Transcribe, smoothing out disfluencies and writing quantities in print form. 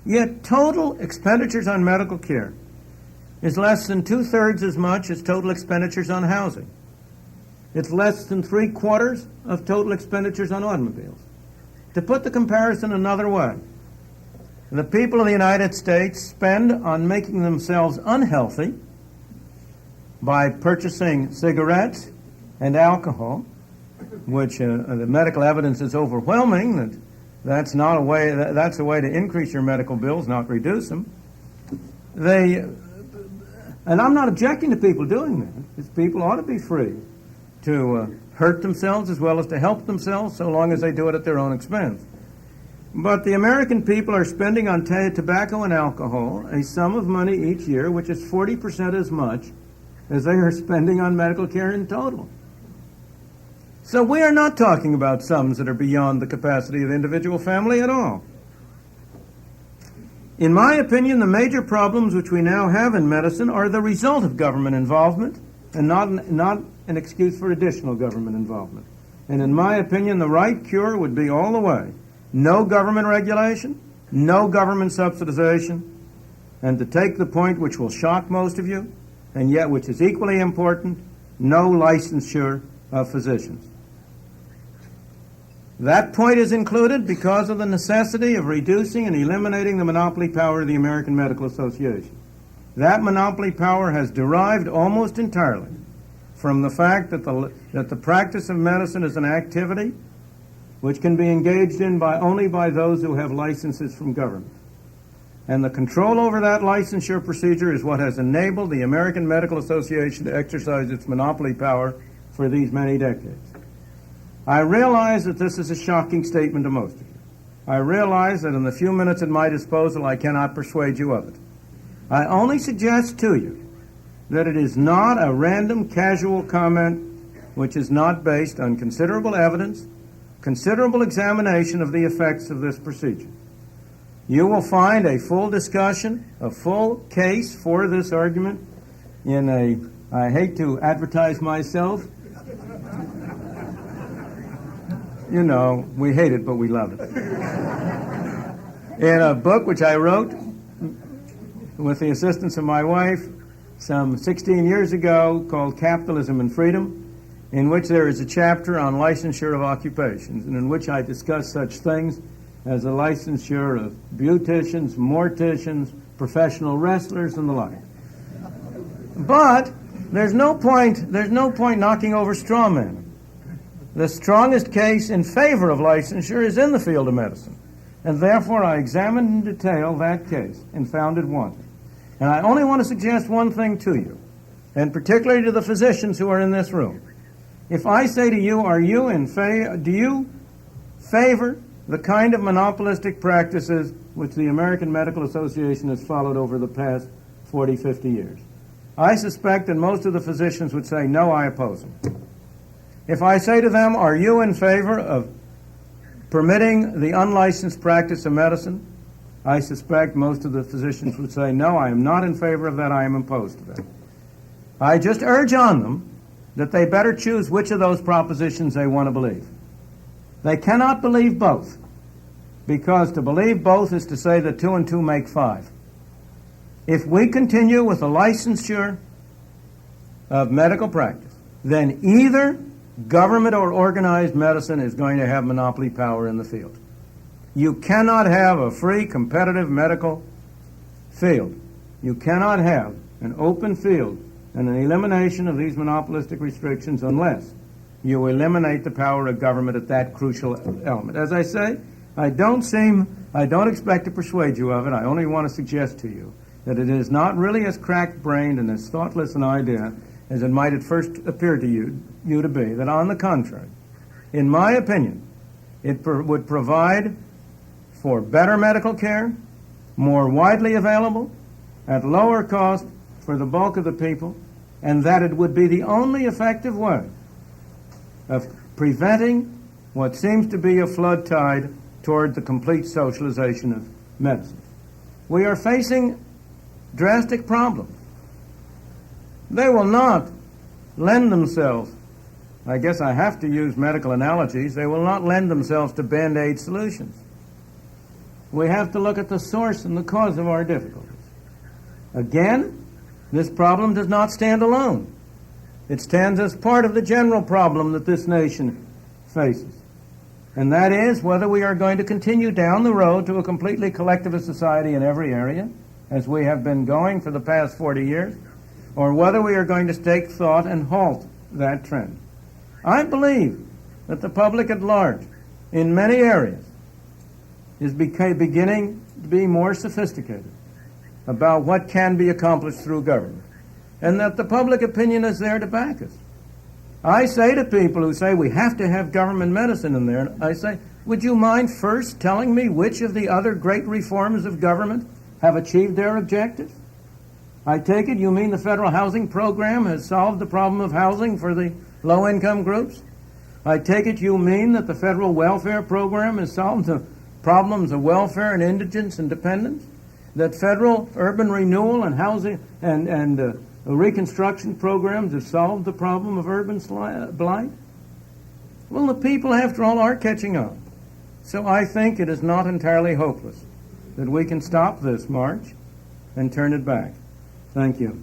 Yet total expenditures on medical care is less than 2/3 as much as total expenditures on housing. It's less than 3/4 of total expenditures on automobiles. To put the comparison another way, the people of the United States spend on making themselves unhealthy by purchasing cigarettes and alcohol, which the medical evidence is overwhelming that that's a way to increase your medical bills, not reduce them. And I'm not objecting to people doing that. It's people ought to be free to hurt themselves as well as to help themselves, so long as they do it at their own expense. But the American people are spending on tobacco and alcohol a sum of money each year, which is 40% as much as they are spending on medical care in total. So we are not talking about sums that are beyond the capacity of the individual family at all. In my opinion, the major problems which we now have in medicine are the result of government involvement and not an excuse for additional government involvement. And in my opinion, the right cure would be all the way no government regulation, no government subsidization, and to take the point which will shock most of you, and yet which is equally important, no licensure of physicians. That point is included because of the necessity of reducing and eliminating the monopoly power of the American Medical Association. That monopoly power has derived almost entirely from the fact that the practice of medicine is an activity which can be engaged in only by those who have licenses from government. And the control over that licensure procedure is what has enabled the American Medical Association to exercise its monopoly power for these many decades. I realize that this is a shocking statement to most of you. I realize that in the few minutes at my disposal I cannot persuade you of it. I only suggest to you that it is not a random, casual comment which is not based on considerable evidence, considerable examination of the effects of this procedure. You will find a full discussion, a full case for this argument in I hate to advertise myself. You know, we hate it, but we love it. In a book which I wrote with the assistance of my wife some 16 years ago called Capitalism and Freedom, in which there is a chapter on licensure of occupations, and in which I discuss such things as the licensure of beauticians, morticians, professional wrestlers, and the like. But there's no point knocking over straw men. The strongest case in favor of licensure is in the field of medicine, and therefore I examined in detail that case and found it wanting. And I only want to suggest one thing to you, and particularly to the physicians who are in this room. If I say to you, do you favor the kind of monopolistic practices which the American Medical Association has followed over the past 40, 50 years? I suspect that most of the physicians would say, no, I oppose them. If I say to them, are you in favor of permitting the unlicensed practice of medicine? I suspect most of the physicians would say, no, I am not in favor of that, I am opposed to that. I just urge on them that they better choose which of those propositions they want to believe. They cannot believe both, because to believe both is to say that 2 and 2 make 5. If we continue with the licensure of medical practice, then either government or organized medicine is going to have monopoly power in the field. You cannot have a free, competitive medical field. You cannot have an open field and an elimination of these monopolistic restrictions unless you eliminate the power of government at that crucial element. As I say, I don't expect to persuade you of it. I only want to suggest to you that it is not really as crack-brained and as thoughtless an idea as it might at first appear to you to be, that on the contrary, in my opinion, it would provide for better medical care, more widely available, at lower cost for the bulk of the people, and that it would be the only effective way of preventing what seems to be a flood tide toward the complete socialization of medicine. We are facing drastic problems. They will not lend themselves, I guess I have to use medical analogies, they will not lend themselves to Band-Aid solutions. We have to look at the source and the cause of our difficulties. Again, this problem does not stand alone. It stands as part of the general problem that this nation faces. And that is whether we are going to continue down the road to a completely collectivist society in every area, as we have been going for the past 40 years, or whether we are going to take thought and halt that trend. I believe that the public at large, in many areas, is beginning to be more sophisticated about what can be accomplished through government, and that the public opinion is there to back us. I say to people who say we have to have government medicine in there, I say, would you mind first telling me which of the other great reforms of government have achieved their objectives? I take it you mean the federal housing program has solved the problem of housing for the low-income groups? I take it you mean that the federal welfare program has solved the problems of welfare and indigence and dependence? That federal urban renewal and housing and reconstruction programs have solved the problem of urban blight? Well, the people, after all, are catching on. So I think it is not entirely hopeless that we can stop this march and turn it back. Thank you.